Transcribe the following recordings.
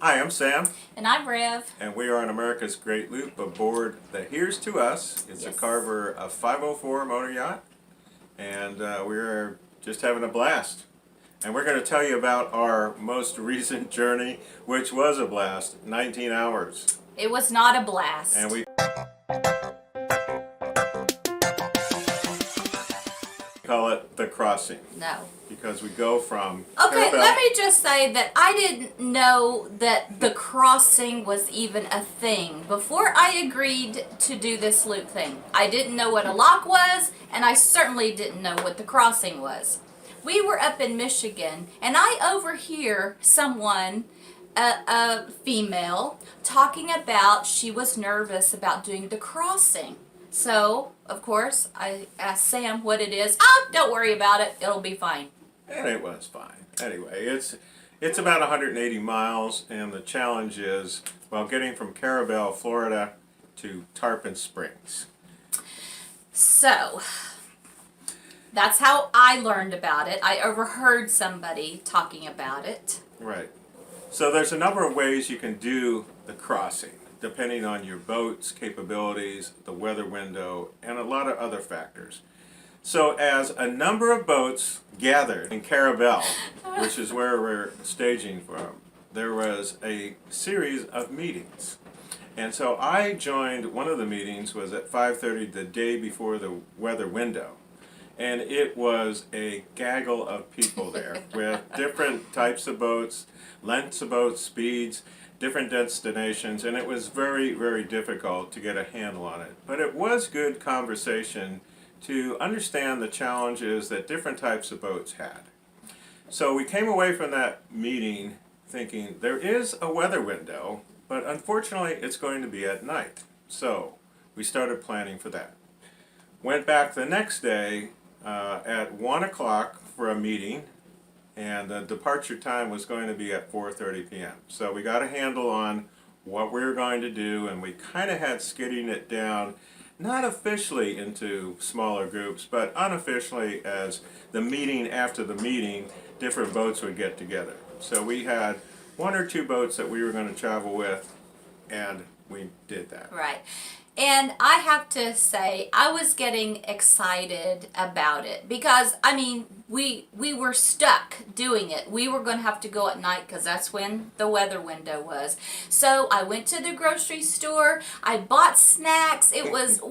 Hi, I'm Sam. And I'm Rev. And we are on America's Great Loop aboard the Here's to Us. It's Yes. a Carver 504 motor yacht. And we're just having a blast. And we're going to tell you about our most recent journey, which was a blast, 19 hours. It was not a blast. And we call it the crossing. No. Because we go from Okay, Carrabelle. let me just say that I didn't know that the crossing was even a thing before I agreed to do this loop thing. I didn't know what a lock was, and I certainly didn't know what the crossing was. We were up in Michigan, and I overhear someone, a female, talking about she was nervous about doing the crossing. So, of course, I asked Sam what it is. Oh, don't worry about it. It'll be fine. And it was fine. Anyway, it's about 180 miles, and the challenge is, well, getting from Carrabelle, Florida to Tarpon Springs. So, that's how I learned about it. I overheard somebody talking about it. Right. So there's a number of ways you can do the crossing, depending on your boat's capabilities, the weather window, and a lot of other factors. So as a number of boats gathered in Carrabelle, which is where we're staging from, there was a series of meetings. And so I joined, one of the meetings was at 5:30 the day before the weather window. And it was a gaggle of people there with different types of boats, lengths of boats, speeds, different destinations, and it was very, very difficult to get a handle on it. But it was good conversation to understand the challenges that different types of boats had. So we came away from that meeting thinking there is a weather window, but unfortunately it's going to be at night. So we started planning for that. Went back the next day at 1 o'clock for a meeting, and the departure time was going to be at 4:30 p.m. So we got a handle on what we were going to do, and we kind of had skidding it down, not officially into smaller groups, but unofficially as the meeting after the meeting, different boats would get together. So we had one or two boats that we were going to travel with, and we did that. Right. And I have to say, I was getting excited about it because, I mean, we were stuck doing it. We were going to have to go at night because that's when the weather window was. So I went to the grocery store. I bought snacks. It was,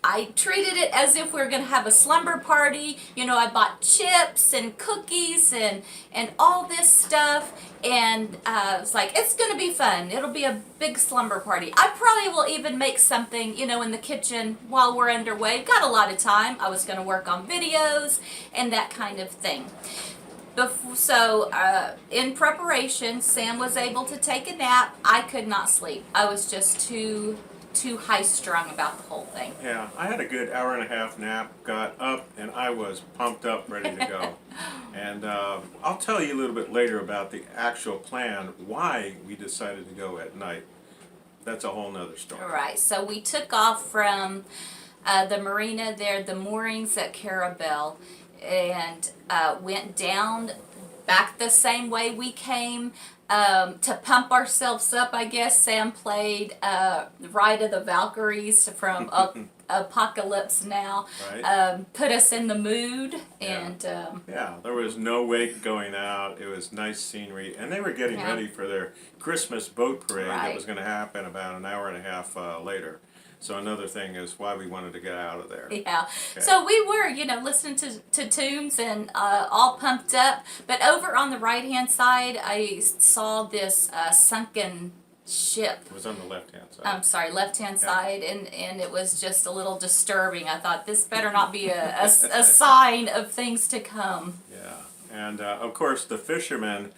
I treated it as if we were going to have a slumber party. You know, I bought chips and cookies and all this stuff. And it's like, it's going to be fun. It'll be a big slumber party. I probably will even make something, you know, in the kitchen while we're underway. Got a lot of time. I was going to work on videos and that kind of thing. So in preparation, Sam was able to take a nap. I could not sleep. I was just too high-strung about the whole thing. Yeah, I had a good hour and a half nap, got up, and I was pumped up, ready to go. And I'll tell you a little bit later about the actual plan, why we decided to go at night. That's a whole nother story. All right, so we took off from the marina there, the moorings at Carrabelle, and went down back the same way we came. To pump ourselves up, I guess, Sam played Ride of the Valkyries from Apocalypse Now. Right. Put us in the mood. Yeah. And yeah, there was no wake going out. It was nice scenery. And they were getting ready for their Christmas boat parade that was going to happen about an hour and a half later. So another thing is why we wanted to get out of there. Yeah. Okay. So we were, you know, listening to tunes and all pumped up. But over on the right-hand side, I saw this sunken ship. It was on the left-hand side. I'm sorry, left-hand side, and it was just a little disturbing. I thought this better not be a sign of things to come. Yeah. And of course, the fishermen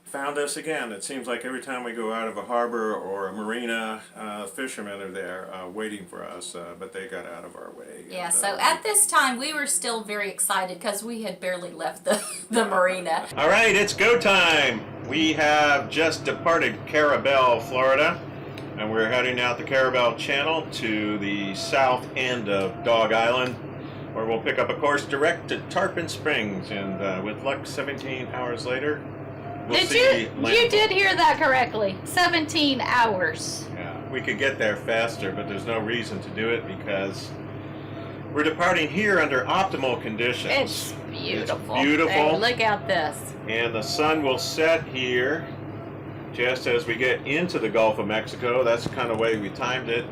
found us again. It seems like every time we go out of a harbor or a marina, fishermen are there waiting for us, but they got out of our way. Yeah, and, so at this time we were still very excited because we had barely left the marina. All right, it's go time. We have just departed Carrabelle, Florida, and we're heading out the Carrabelle Channel to the south end of Dog Island, where we'll pick up a course direct to Tarpon Springs, and with luck 17 hours later, we'll see. You did hear that correctly. 17 hours. Yeah, we could get there faster, but there's no reason to do it because we're departing here under optimal conditions. It's beautiful. It's beautiful. Hey, look at this. And the sun will set here just as we get into the Gulf of Mexico. That's the kind of way we timed it.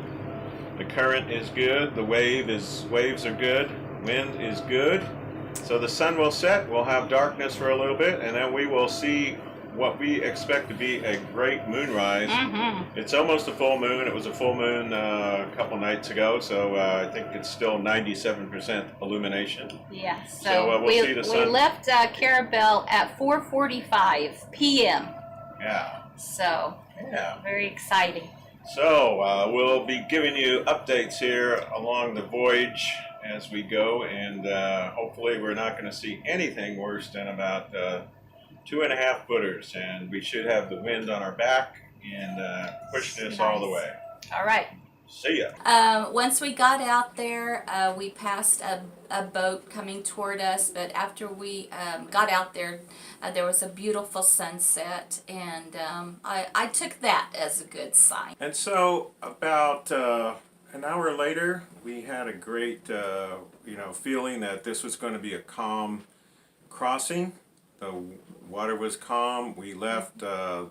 The current is good. The waves are good. Wind is good. So the sun will set. We'll have darkness for a little bit, and then we will see what we expect to be a great moonrise. Mm-hmm. It's almost a full moon. It was a full moon a couple nights ago, so I think it's still 97% illumination. Yeah, So we'll see the sun. We left Carrabelle at 4:45 p.m. Yeah. So, Yeah. very exciting. So we'll be giving you updates here along the voyage as we go, and hopefully we're not going to see anything worse than about 2.5 footers, and we should have the wind on our back and pushing us all the way. All right. See ya. Once we got out there, we passed a boat coming toward us, but after we got out there, there was a beautiful sunset, and I took that as a good sign. And so about an hour later, we had a great feeling that this was going to be a calm crossing. The water was calm. We left the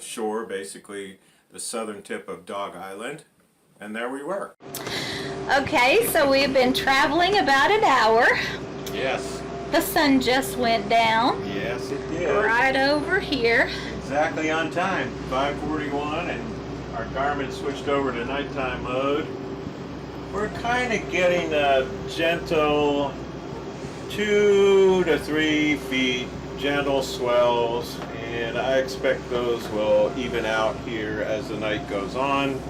shore, basically the southern tip of Dog Island, and there we were. Okay, so we've been traveling about an hour. Yes. The sun just went down. Yes, it did. Right over here. Exactly on time, 5:41, and our Garmin switched over to nighttime mode. We're kind of getting a gentle 2 to 3 feet, gentle swells, and I expect those will even out here as the night goes on.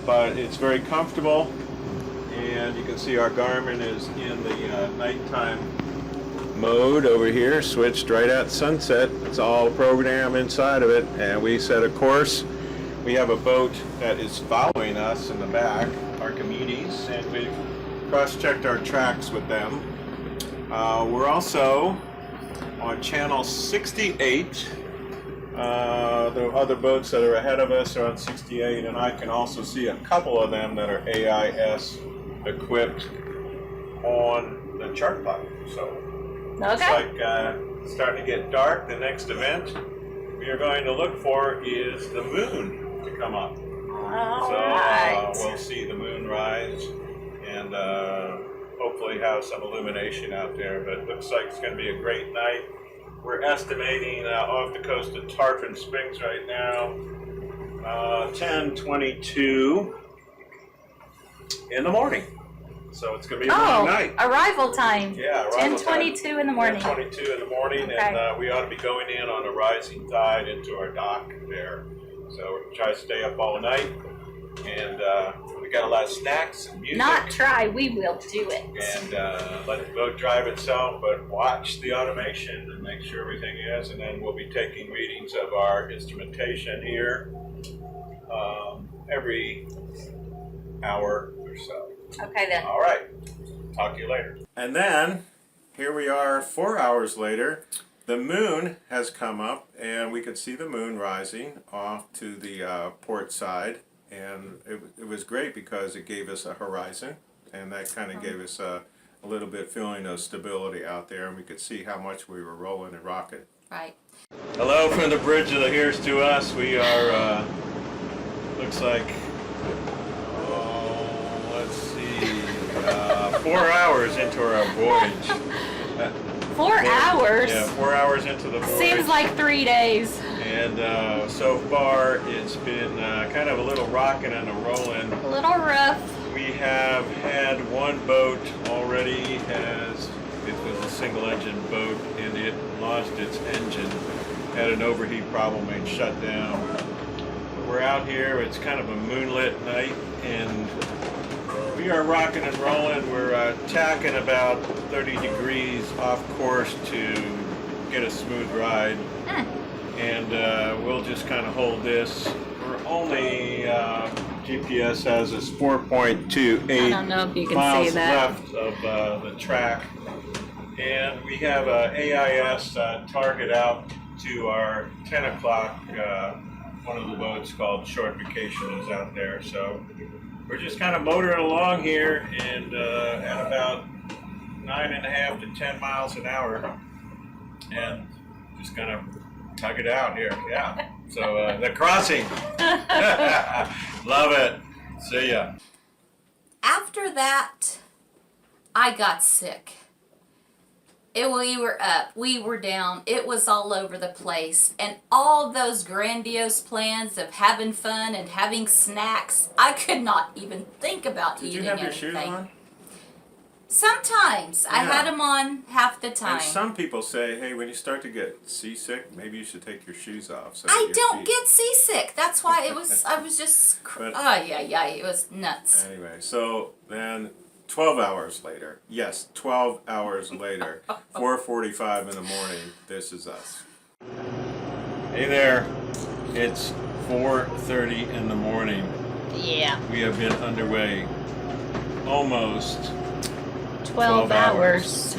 But it's very comfortable, and you can see our Garmin is in the nighttime mode over here, switched right at sunset. It's all programmed inside of it, and we set a course. We have a boat that is following us in the back, Archimedes, and we've cross-checked our tracks with them. We're also on channel 68. The other boats that are ahead of us are on 68, and I can also see a couple of them that are AIS equipped on the chart plot. So it's like starting to get dark. The next event we are going to look for is the moon to come up. We'll see the moon rise and hopefully have some illumination out there. But it looks like it's going to be a great night. We're estimating off the coast of Tarpon Springs right now, 10:22 in the morning. So it's going to be a long night. Arrival time. Yeah, arrival 10:22 in the morning. 10:22 in the morning, okay. And we ought to be going in on a rising tide into our dock there. So we're try to stay up all night, and we got a lot of snacks and music. Not try, we will do it. And let the boat drive itself, but watch the automation and make sure everything is. And then we'll be taking readings of our instrumentation here every hour or so. Okay then. All right. Talk to you later. And then here we are 4 hours later. The moon has come up, and we could see the moon rising off to the port side. And it was great because it gave us a horizon, and that kind of gave us a little bit feeling of stability out there, and we could see how much we were rolling and rocking. Right. Hello from the bridge of the Here's to Us. We are, looks like, let's see, 4 hours into our voyage. 4 hours? Yeah, 4 hours into the voyage. Seems like 3 days. And so far it's been kind of a little rocking and a rolling. A little rough. We have had one boat already it was a single engine boat, and it lost its engine, had an overheat problem and shut down. But we're out here, it's kind of a moonlit night, and we are rocking and rolling. We're tacking about 30 degrees off course to get a smooth ride. And we'll just kind of hold this. We're only, GPS has us 4.28 I don't know if you can miles see that. left of the track. And we have a AIS target out to our 10 o'clock. One of the boats called Short Vacation is out there. So we're just kind of motoring along here and at about 9.5 to 10 miles an hour. And just kind of tug it out here. Yeah. So the crossing. Love it. See ya. After that, I got sick. We were up, we were down, it was all over the place. And all those grandiose plans of having fun and having snacks, I could not even think about Did eating you have anything. your shoes on? Sometimes. I Yeah. had them on half the time. And some people say, hey, when you start to get seasick, maybe you should take your shoes off. So I your don't feet- get seasick. That's why it was, I was just, But- it was nuts. Anyway, so then 12 hours later, yes, 12 hours later, 4:45 in the morning, this is us. Hey there, it's 4:30 in the morning. Yeah. We have been underway almost 12 hours.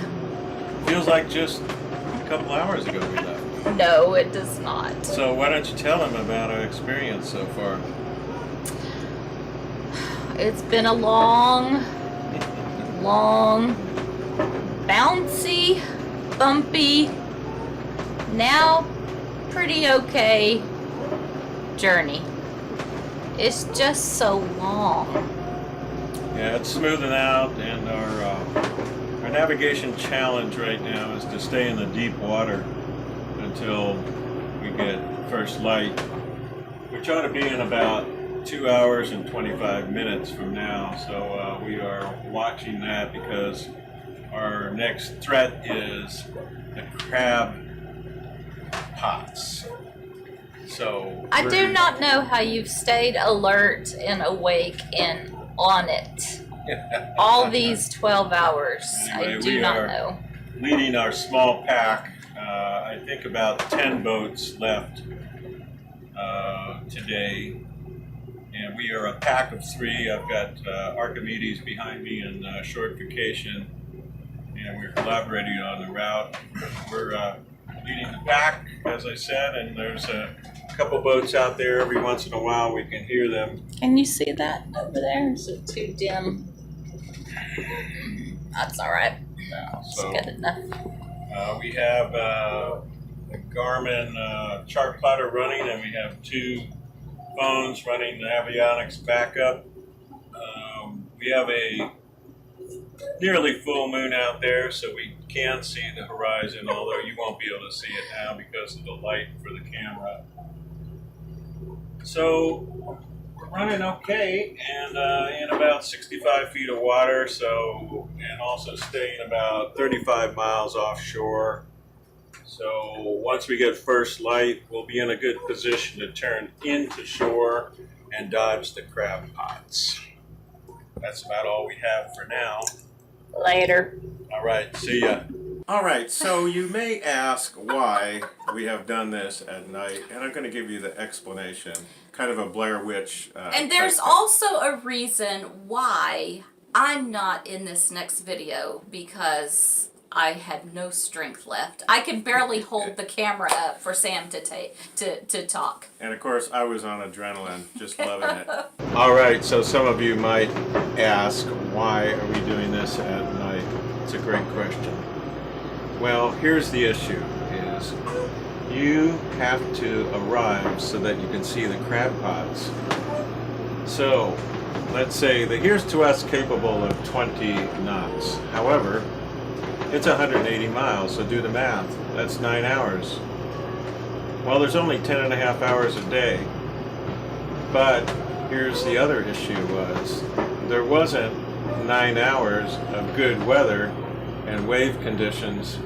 Feels like just a couple hours ago we left. No, it does not. So why don't you tell them about our experience so far? It's been a long, bouncy, bumpy, now pretty okay journey. It's just so long. Yeah, it's smoothing out, and our navigation challenge right now is to stay in the deep water until we get first light, which ought to be in about 2 hours and 25 minutes from now. So we are watching that because our next threat is the crab pots. So I we're- do not know how you've stayed alert and awake and on it all these 12 hours. Anyway, I do we not are know. leading our small pack. I think about 10 boats left today, and we are a pack of 3. I've got Archimedes behind me and Short Vacation, and we're collaborating on the route. We're leading the pack, as I said, and there's a couple boats out there. Every once in a while we can hear them. Can you see that over there? Is it too dim? That's all right. It's So good enough. we have a Garmin chart plotter running, and we have 2 phones running the avionics backup. We have a nearly full moon out there, so we can see the horizon, although you won't be able to see it now because of the light for the camera. So we're running okay, and in about 65 feet of water, and also staying about 35 miles offshore. So once we get first light, we'll be in a good position to turn into shore and dodge the crab pots. That's about all we have for now. Later. All right, see ya. All right, so you may ask why we have done this at night, and I'm going to give you the explanation, kind of a Blair Witch. And there's type also a reason why I'm not in this next video, because I had no strength left. I could barely hold the camera up for Sam to talk. And of course, I was on adrenaline, just loving it. All right, so some of you might ask, why are we doing this at night? It's a great question. Well, here's the issue, is you have to arrive so that you can see the crab pots. So, let's say that here's to us capable of 20 knots. However, it's 180 miles, so do the math. That's 9 hours. Well, there's only 10.5 hours a day. But here's the other issue was, there wasn't 9 hours of good weather and wave conditions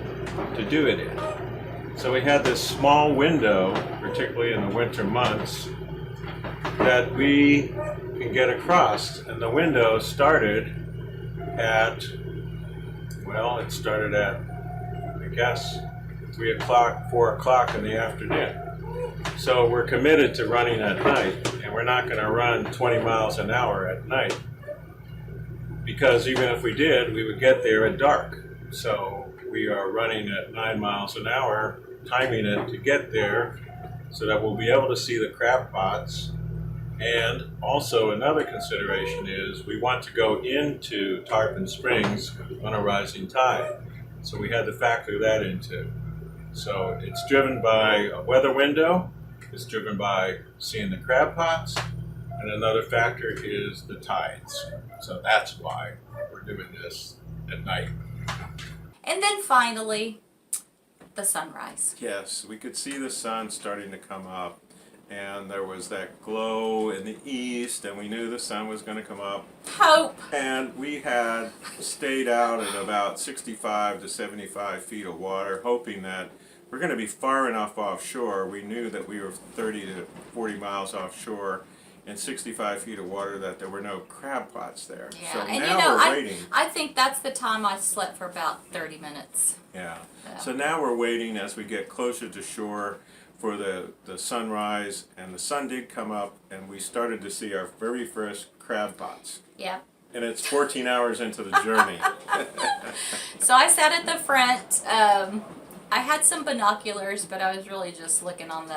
to do it in. So we had this small window, particularly in the winter months, that we can get across. And the window started at, well, it started at, I guess, 3 o'clock, 4 o'clock in the afternoon. So we're committed to running at night, and we're not going to run 20 miles an hour at night. Because even if we did, we would get there at dark. So we are running at 9 miles an hour timing it to get there so that we'll be able to see the crab pots. And also another consideration is we want to go into Tarpon Springs on a rising tide. So we had to factor that into. So it's driven by a weather window, it's driven by seeing the crab pots, and another factor is the tides. So that's why we're doing this at night. And then finally, the sunrise. Yes, we could see the sun starting to come up, and there was that glow in the east, and we knew the sun was going to come up. Hope. And we had stayed out at about 65 to 75 feet of water, hoping that we're going to be far enough offshore. We knew that we were 30 to 40 miles offshore and 65 feet of water, that there were no crab pots there. Yeah, So and now we're waiting. I think that's the time I slept for about 30 minutes. Yeah. Yeah. So now we're waiting as we get closer to shore for the sunrise, and the sun did come up, and we started to see our very first crab pots. Yeah. And it's 14 hours into the journey. So I sat at the front. I had some binoculars, but I was really just looking on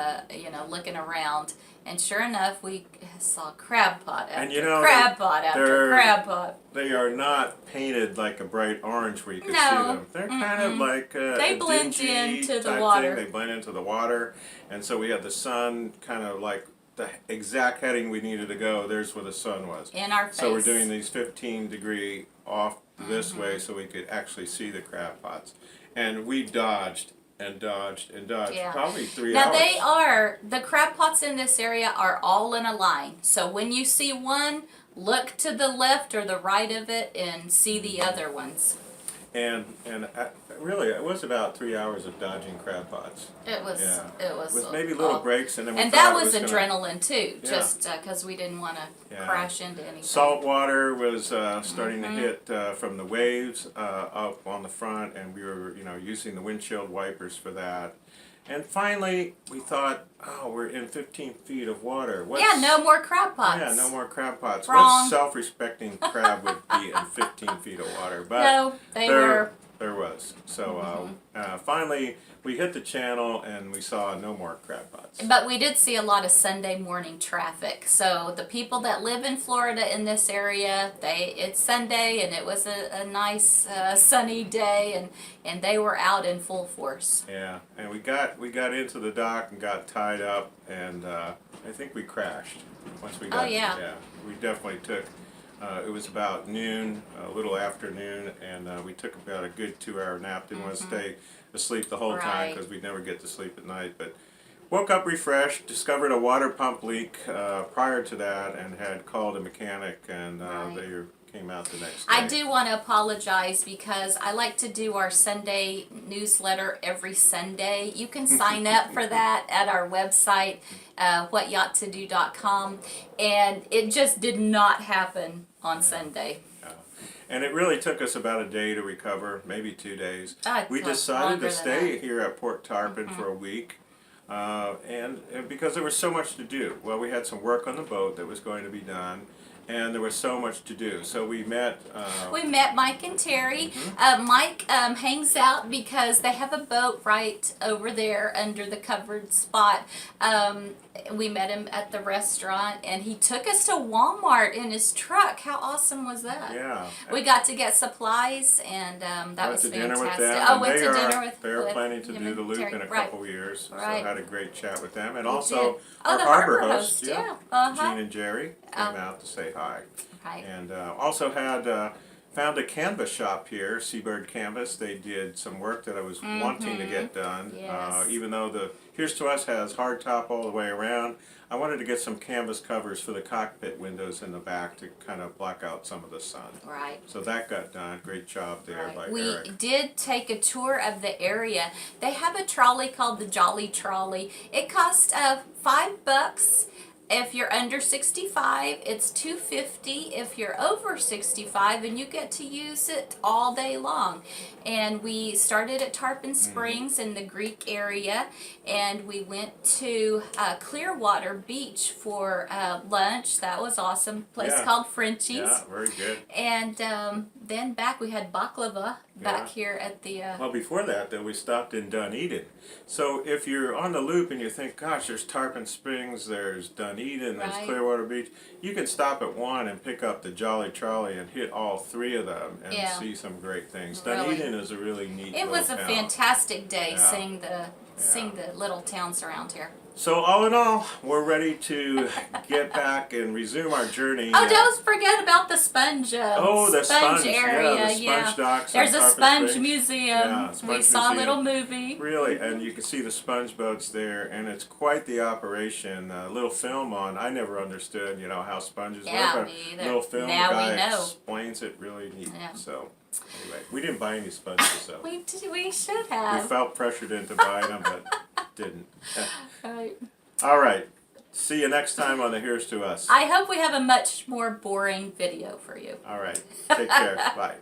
looking around. And sure enough, we saw crab pot after And you know, crab pot after crab pot. They are not painted like a bright orange where you can see No. them. They're kind of like They a blend dingy into the type water. thing. They blend into the water. And so we had the sun kind of like the exact heading we needed to go. There's where the sun was. In our face. So we're doing these 15-degree off this way so we could actually see the crab pots. And we dodged and dodged and dodged. Yeah. Probably 3 Now hours. the crab pots in this area are all in a line. So when you see one, look to the left or the right of it and see the other ones. And really, it was about 3 hours of dodging crab pots. It was With maybe little breaks, and then we and thought that it was gonna- adrenaline too, Yeah. just because we didn't want to Yeah. crash into anything. Salt water was starting to hit from the waves up on the front, and we were, using the windshield wipers for that. And finally, we thought, oh, we're in 15 feet of water. Yeah, no more crab pots. Yeah, no more crab pots. Wrong. What self-respecting crab would be in 15 feet of water? But No, they were. There was. So finally, we hit the channel and we saw no more crab pots. But we did see a lot of Sunday morning traffic. So the people that live in Florida in this area, it's Sunday and it was a nice sunny day, and they were out in full force. Yeah, and we got into the dock and got tied up, and I think we crashed once we got. Oh, yeah. Yeah, we definitely took. It was about noon, a little after noon, and we took about a good 2-hour nap. Didn't want to stay asleep the whole time Right. because we'd never get to sleep at night. But woke up refreshed, discovered a water pump leak prior to that, and had called a mechanic, and Right. they came out the next day. I do want to apologize because I like to do our Sunday newsletter every Sunday. You can sign up for that at our website, whatyachttodo.com, and it just did not happen on Sunday. And it really took us about a day to recover, maybe 2 days. We decided longer to than stay that. here at Port Tarpon for a week, and because there was so much to do. Well, we had some work on the boat that was going to be done, and there was so much to do. So we met. We met Mike and Terry. Mike hangs out because they have a boat right over there under the covered spot. We met him at the restaurant, and he took us to Walmart in his truck. How awesome was that? Yeah. We got to get supplies, and that was Went to fantastic. dinner with them. Oh, and went to they dinner are, with They're with planning to him do and the loop Terry. in a Right. couple of years. Right. So I had a great chat with them, and We also did. Oh, our the harbor harbor host, host, yeah. Uh-huh. Gene and Jerry came out to say hi. Right. And also had found a canvas shop here, Seabird Canvas. They did some work that I was wanting to get done. Yes. Even though the Here's to Us has hard top all the way around, I wanted to get some canvas covers for the cockpit windows in the back to kind of block out some of the sun. Right. So that got done. Great job there by We Eric. did take a tour of the area. They have a trolley called the Jolly Trolley. It cost $5. If you're under 65, it's $2.50. If you're over 65, and you get to use it all day long. And we started at Tarpon Springs in the Greek area, and we went to Clearwater Beach for lunch. That was awesome. Place Yeah. called Frenchie's. Yeah, very good. And then back we had baklava back Yeah. here at the. Well, before that, though, we stopped in Dunedin. So if you're on the loop and you think, gosh, there's Tarpon Springs, there's Dunedin, there's Right. Clearwater Beach, you can stop at one and pick up the Jolly Trolley and hit all three of them and Yeah. see some great things. Really. Dunedin is a really neat It was a little town. fantastic day Yeah. seeing the little towns around here. So all in all, we're ready to get back and resume our journey. Oh, don't forget about the sponge. The sponge area. Yeah, the sponge docks. There's on a Tarpon sponge Springs. museum. Yeah, We sponge saw a museum. little movie. Really, and you can see the sponge boats there, and it's quite the operation. A little film on. I never understood, how sponges Yeah, work. me But either. little film Now guy we know. explains it really neat. Yeah. So anyway, we didn't buy any sponges, so We should we have. felt pressured into buying them, but didn't. Right. All right. See you next time on the Here's to Us. I hope we have a much more boring video for you. All right. Take care. Bye.